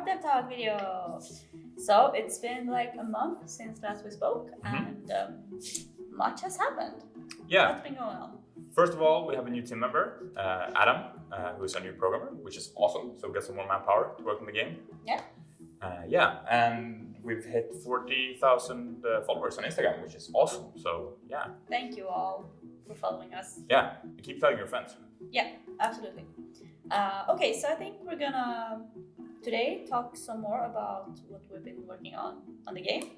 Dev Talk video. So it's been like a month since last we spoke, and much has happened. Yeah. What's been going on? First of all, we have a new team member, Adam, who is a new programmer, which is awesome. So we got some more manpower to work on the game. Yeah. And we've hit 40,000 followers on Instagram, which is awesome. So yeah. Thank you all for following us. Yeah, keep telling your friends. Yeah, absolutely. Okay, so I think we're gonna today talk some more about what we've been working on the game.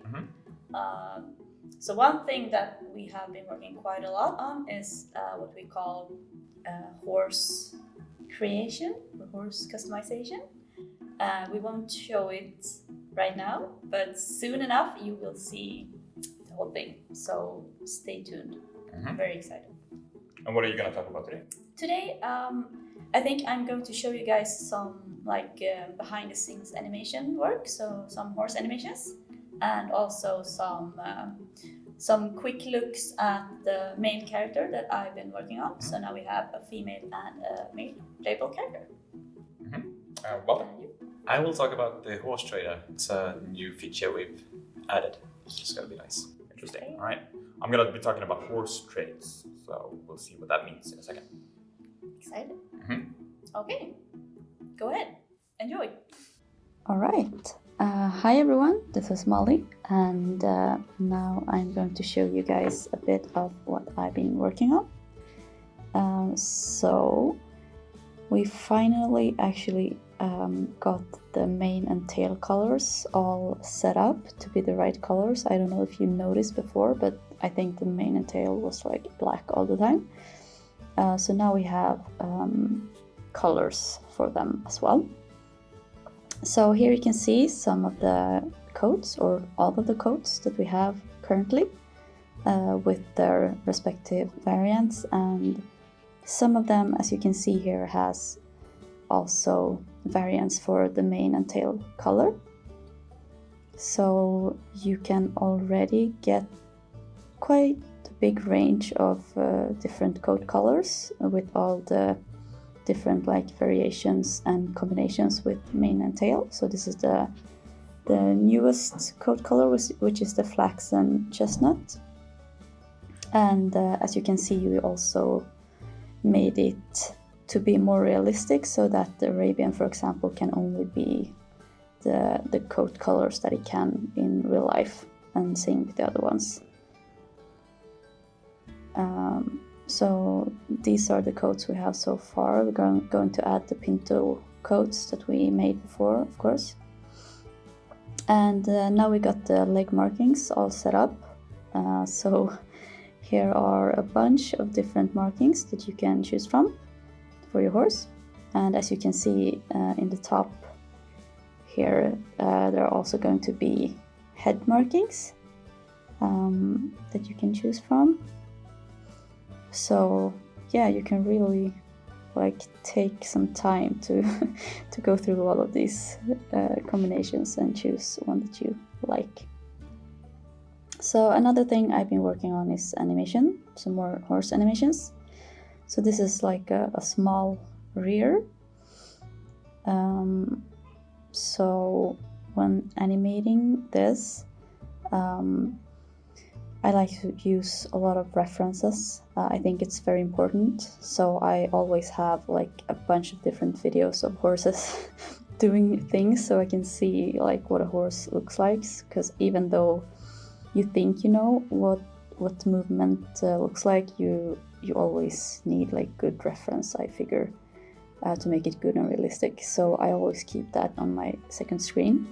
So one thing that we have been working quite a lot on is what we call horse creation, or horse customization. We won't show it right now, but soon enough you will see the whole thing. So stay tuned. I'm very excited. And what are you going to talk about today? Today, I think I'm going to show you guys some behind the scenes animation work, so some horse animations, and also some quick looks at the main character that I've been working on. So now we have a female and a male playable character. Welcome. I will talk about the horse trader. It's a new feature we've added. It's gonna be nice. Interesting. All right. I'm going to be talking about horse trades, so we'll see what that means in a second. Excited? Okay, go ahead. Enjoy. All right. Hi everyone, this is Molly, and now I'm going to show you guys a bit of what I've been working on. So we finally actually got the mane and tail colors all set up to be the right colors. I don't know if you noticed before, but I think the mane and tail was like black all the time. So now we have colors for them as well. So here you can see some of the coats, or all of the coats that we have currently with their respective variants, and some of them, as you can see here, has also variants for the mane and tail color. So you can already get quite a big range of different coat colors with all the different variations and combinations with mane and tail. So this is the newest coat color, which is the flaxen chestnut. And as you can see, we also made it to be more realistic, so that the Arabian, for example, can only be the coat colors that it can in real life, and same with the other ones. So these are the coats we have so far. We're going to add the pinto coats that we made before, of course. And now we got the leg markings all set up. So here are a bunch of different markings that you can choose from for your horse. And as you can see in the top here, there are also going to be head markings that you can choose from. So yeah, you can really take some time to go through all of these combinations and choose one that you like. So another thing I've been working on is animation, some more horse animations. So this is like a small rear. So when animating this, I like to use a lot of references. I think it's very important. So I always have a bunch of different videos of horses doing things, so I can see what a horse looks like. Because even though you think you know what movement looks like, you always need good reference, I figure, to make it good and realistic. So I always keep that on my second screen.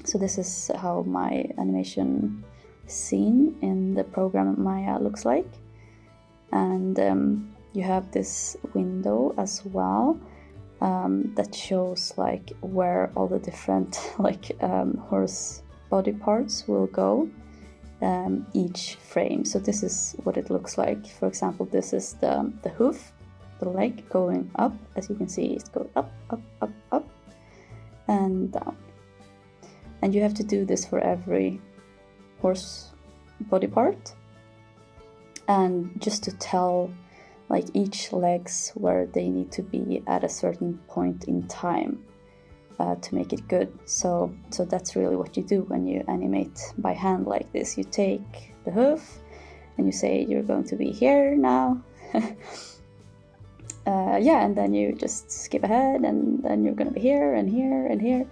So this is how my animation scene in the program Maya looks like. And you have this window as well that shows where all the different horse body parts will go each frame. So this is what it looks like. For example, this is the hoof, the leg going up. As you can see, it's going up, up, up, up, and down. And you have to do this for every horse body part, and just to tell each legs where they need to be at a certain point in time. to make it good. So that's really what you do when you animate by hand like this. You take the hoof and you say you're going to be here now. And then you just skip ahead, and then you're going to be here and here and here,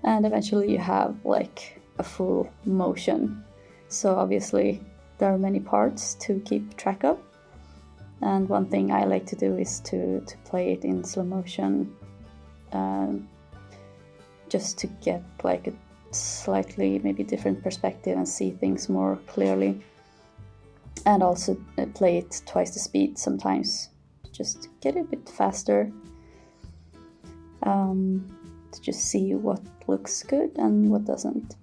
and eventually you have like a full motion. So obviously there are many parts to keep track of, and one thing I like to do is to play it in slow motion, just to get like a slightly maybe different perspective and see things more clearly, and also play it twice the speed sometimes, just get a bit faster, to just see what looks good and what doesn't.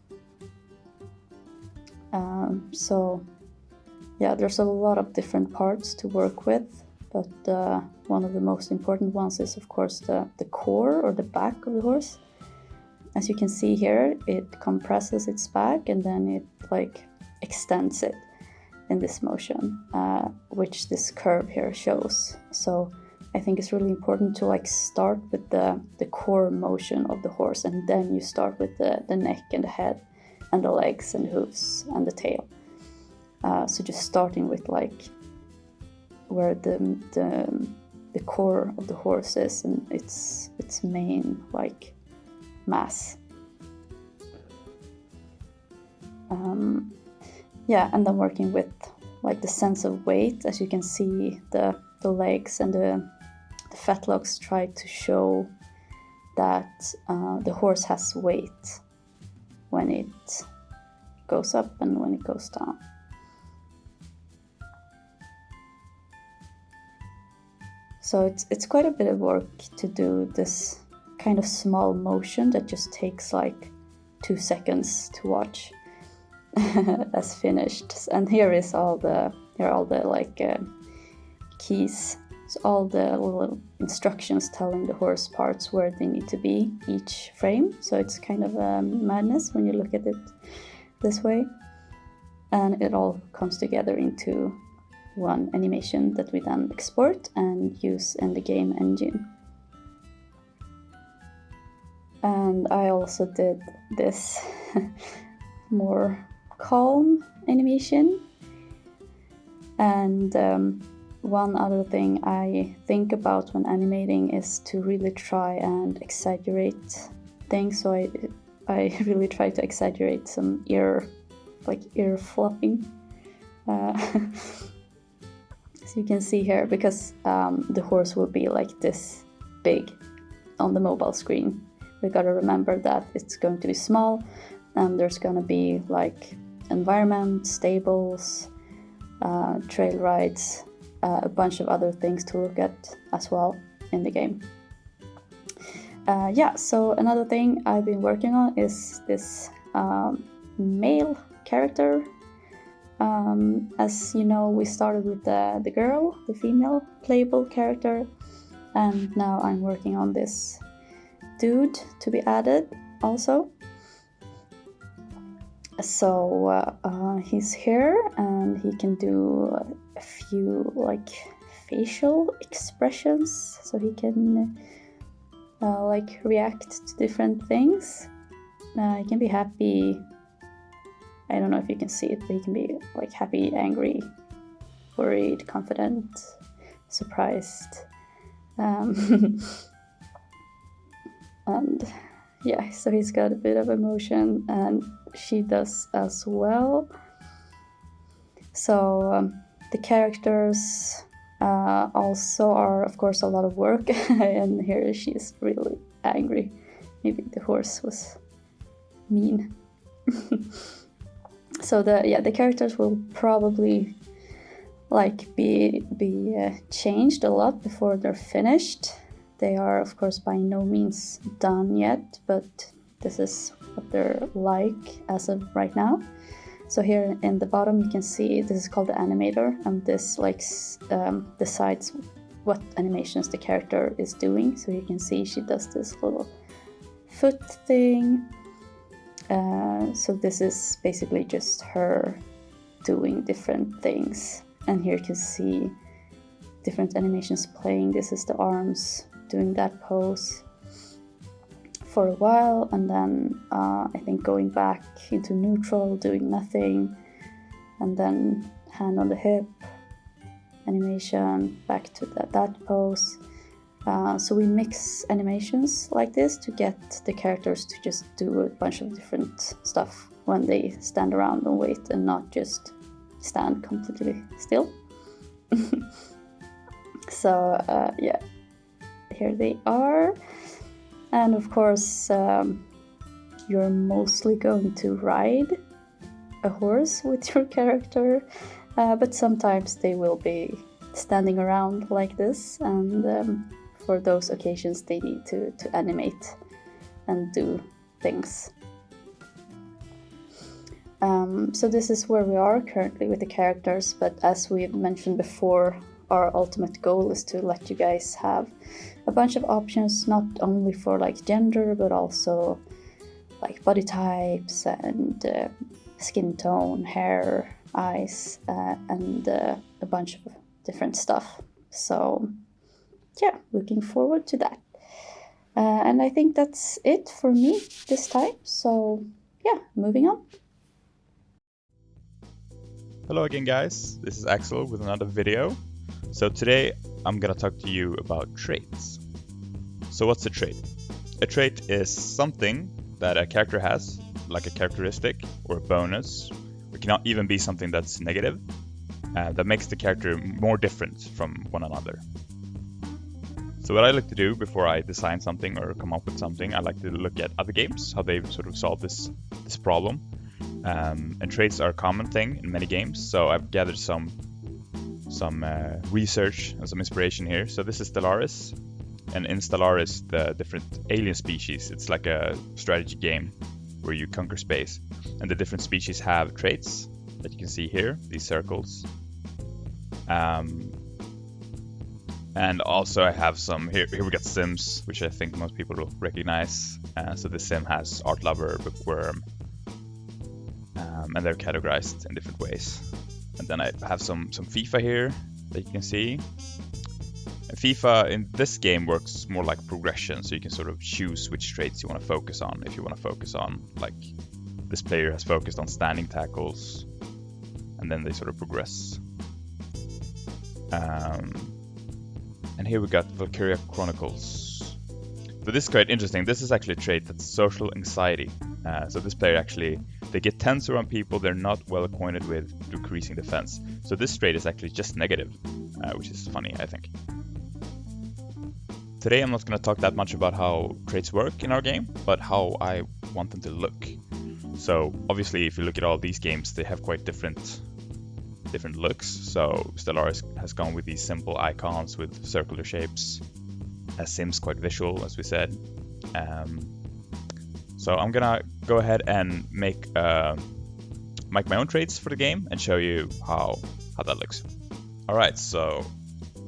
There's a lot of different parts to work with, but one of the most important ones is of course the core or the back of the horse. As you can see here, it compresses its back and then it like extends it in this motion, which this curve here shows. So I think it's really important to like start with the core motion of the horse, and then you start with the neck and the head and the legs and the hooves and the tail. So just starting with like where the core of the horse is and its main like mass. And then working with like the sense of weight. As you can see, the legs and the fetlocks try to show that the horse has weight when it goes up and when it goes down. So it's quite a bit of work to do this kind of small motion that just takes like 2 seconds to watch as finished. And here are all the like keys. So all the little instructions telling the horse parts where they need to be each frame. So it's kind of madness when you look at it this way. And it all comes together into one animation that we then export and use in the game engine. And I also did this more calm animation. And one other thing I think about when animating is to really try and exaggerate things. So I really try to exaggerate some ear flopping. As you can see here, because the horse will be like this big on the mobile screen. We gotta remember that it's going to be small, and there's gonna be like environment, stables, trail rides, a bunch of other things to look at as well in the game. So another thing I've been working on is this male character. As you know, we started with the girl, the female playable character, and now I'm working on this dude to be added also. So he's here and he can do a few like facial expressions, so he can like react to different things. He can be happy. I don't know if you can see it, but he can be like happy, angry, worried, confident, surprised. And so he's got a bit of emotion, and she does as well. So the characters also are, of course, a lot of work. And here she's really angry. Maybe the horse was mean. So the characters will probably like be changed a lot before they're finished. They are, of course, by no means done yet, but this is what they're like as of right now. So here in the bottom you can see this is called the animator, and this like decides what animations the character is doing. So you can see she does this little foot thing. So this is basically just her doing different things. And here you can see different animations playing. This is the arms doing that pose. for a while, and then I think going back into neutral, doing nothing, and then hand on the hip, animation, back to that pose. So we mix animations like this to get the characters to just do a bunch of different stuff when they stand around and wait, and not just stand completely still. So yeah, here they are. And of course, you're mostly going to ride a horse with your character, but sometimes they will be standing around like this, and for those occasions they need to animate and do things. So this is where we are currently with the characters, but as we've mentioned before, our ultimate goal is to let you guys have a bunch of options, not only for like gender, but also like body types and skin tone, hair, eyes, and a bunch of different stuff. So yeah, looking forward to that. And I think that's it for me this time. So yeah, moving on. Hello again, guys. This is Axel with another video. So today I'm gonna talk to you about traits. So what's a trait? A trait is something that a character has, like a characteristic or a bonus. It cannot even be something that's negative, that makes the character more different from one another. So what I like to do before I design something or come up with something, I like to look at other games, how they've sort of solved this problem. And traits are a common thing in many games, so I've gathered some research and some inspiration here. So this is Stellaris, and in Stellaris, the different alien species, it's like a strategy game where you conquer space, and the different species have traits that you can see here, these circles. And also I have some, here we got Sims, which I think most people will recognize. So the Sim has Art Lover, Bookworm, and they're categorized in different ways. And then I have some FIFA here that you can see. And FIFA in this game works more like progression, so you can sort of choose which traits you want to focus on. If you want to focus on, like, this player has focused on standing tackles, and then they sort of progress. And here we got Valkyria Chronicles. So this is quite interesting. This is actually a trait that's social anxiety. So this player actually, they get tense around people they're not well acquainted with, decreasing defense. So this trait is actually just negative, which is funny, I think. Today I'm not going to talk that much about how traits work in our game, but how I want them to look. So obviously if you look at all these games, they have quite different looks. So Stellaris has gone with these simple icons with circular shapes. Sims quite visual, as we said. So I'm gonna go ahead and make my own traits for the game and show you how that looks. All right, so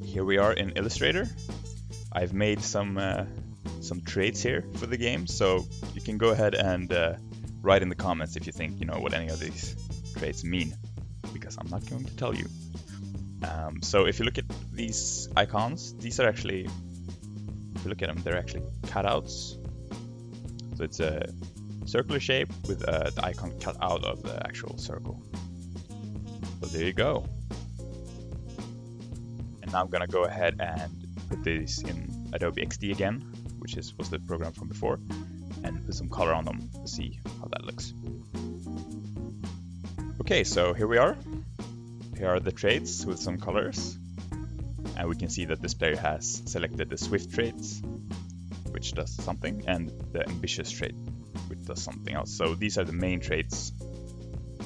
here we are in Illustrator. I've made some traits here for the game, so you can go ahead and write in the comments if you think you know what any of these traits mean, because I'm not going to tell you. So if you look at these icons, these are actually, if you look at them, they're actually cutouts. So it's a circular shape with the icon cut out of the actual circle. So there you go. And now I'm gonna go ahead and put these in Adobe XD again, which was the program from before, and put some color on them to see how that looks. Okay, so here we are. Here are the traits with some colors. And we can see that this player has selected the Swift traits, which does something, and the Ambitious trait, which does something else. So these are the main traits,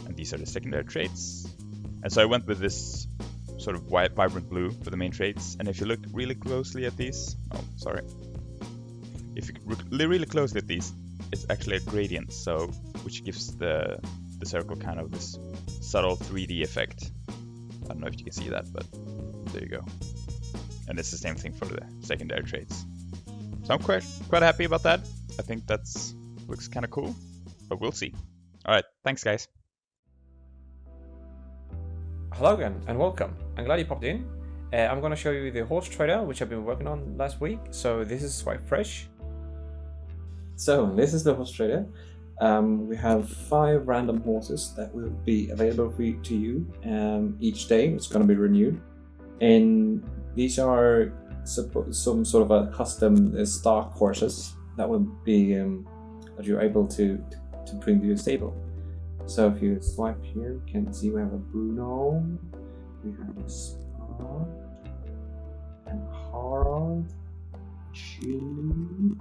and these are the secondary traits. And so I went with this sort of vibrant blue for the main traits. And if you look really closely at these, if you look really closely at these, it's actually a gradient, so which gives the circle kind of this subtle 3D effect. I don't know if you can see that, but there you go. And it's the same thing for the secondary traits. So I'm quite happy about that. I think that's looks kind of cool, but we'll see. All right, thanks guys. Hello again and welcome. I'm glad you popped in. I'm going to show you the horse trader, which I've been working on last week. So this is quite fresh. So this is the horse trader. We have 5 random horses that will be available to you each day. It's going to be renewed, and these are some sort of a custom stock horses that will be that you're able to bring to your stable. So if you swipe here, you can see we have a Bruno, we have a Spa, and Harald, Chili,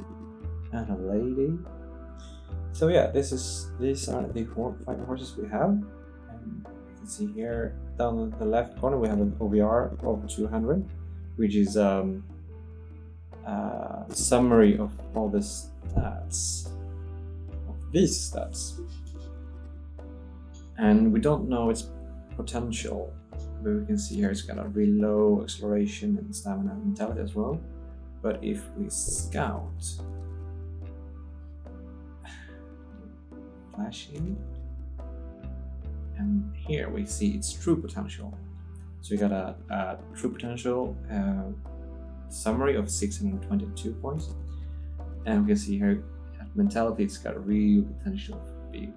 and a lady. So yeah, these are the 5 horses we have, and you can see here down in the left corner we have an OVR of 200, which is a summary of all the stats of these stats, and we don't know its potential, but we can see here it's got a really low acceleration and stamina and mentality as well. But if we scout, flashing, and here we see its true potential. So we got a true potential summary of 622 points, and we can see here at mentality it's got real potential for being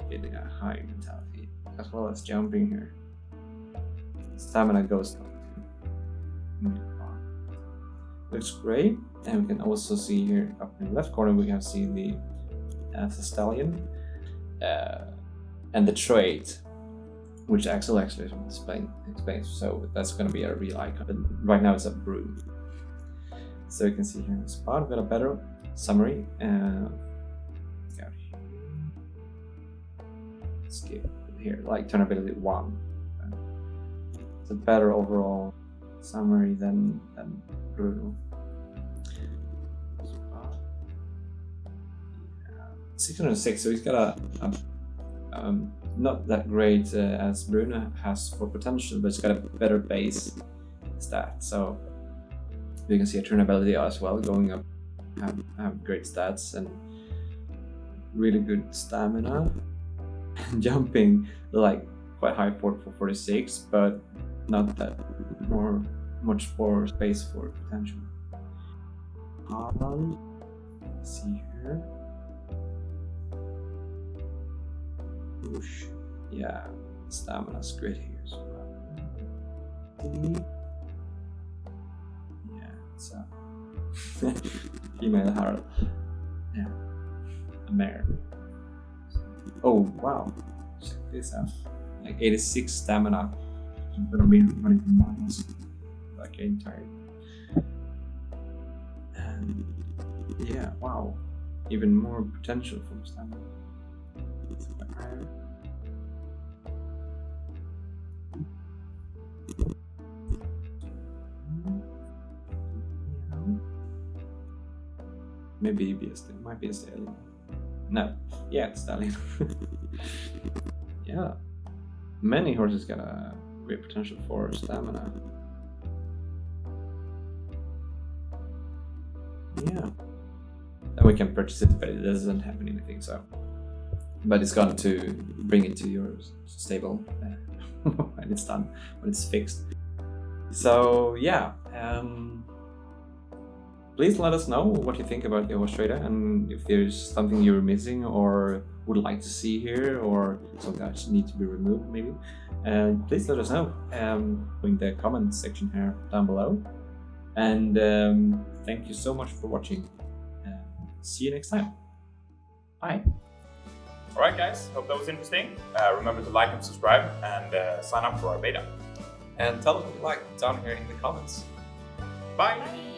getting a high mentality, as well as jumping here. Stamina goes up. Looks great, and we can also see here up in the left corner we have seen the stallion and the trait, which Axel actually explains. So that's going to be a real icon. But right now it's a broom. So you can see here in the spot we've got a better summary. Skip here, like turnability 1. It's a better overall summary than Bruno. 606, so he's got a not that great as Bruno has for potential, but it's got a better base stat. So you can see a turnability as well going up, have great stats and really good stamina. Jumping like quite high for 46, but not that much more space for potential. See here. Whoosh. Yeah, stamina's great here as well. Yeah, it's a female Harald. Yeah, a mare. Oh wow, check this out. Like 86 stamina. I'm gonna be running for miles. Like getting tired. And yeah, wow. Even more potential from stamina. Maybe it might be a stallion. No, yeah, it's stallion. Yeah, many horses got a great potential for stamina. Yeah, and we can purchase it, but it doesn't have anything. So, but it's going to bring it to your stable when it's done, when it's fixed. So yeah. Please let us know what you think about the horse trader, and if there's something you're missing or would like to see here, or something that need to be removed maybe. And please let us know in the comment section here down below. And thank you so much for watching. See you next time. Bye. Alright guys, hope that was interesting. Remember to like and subscribe and sign up for our beta. And tell us what you like down here in the comments. Bye!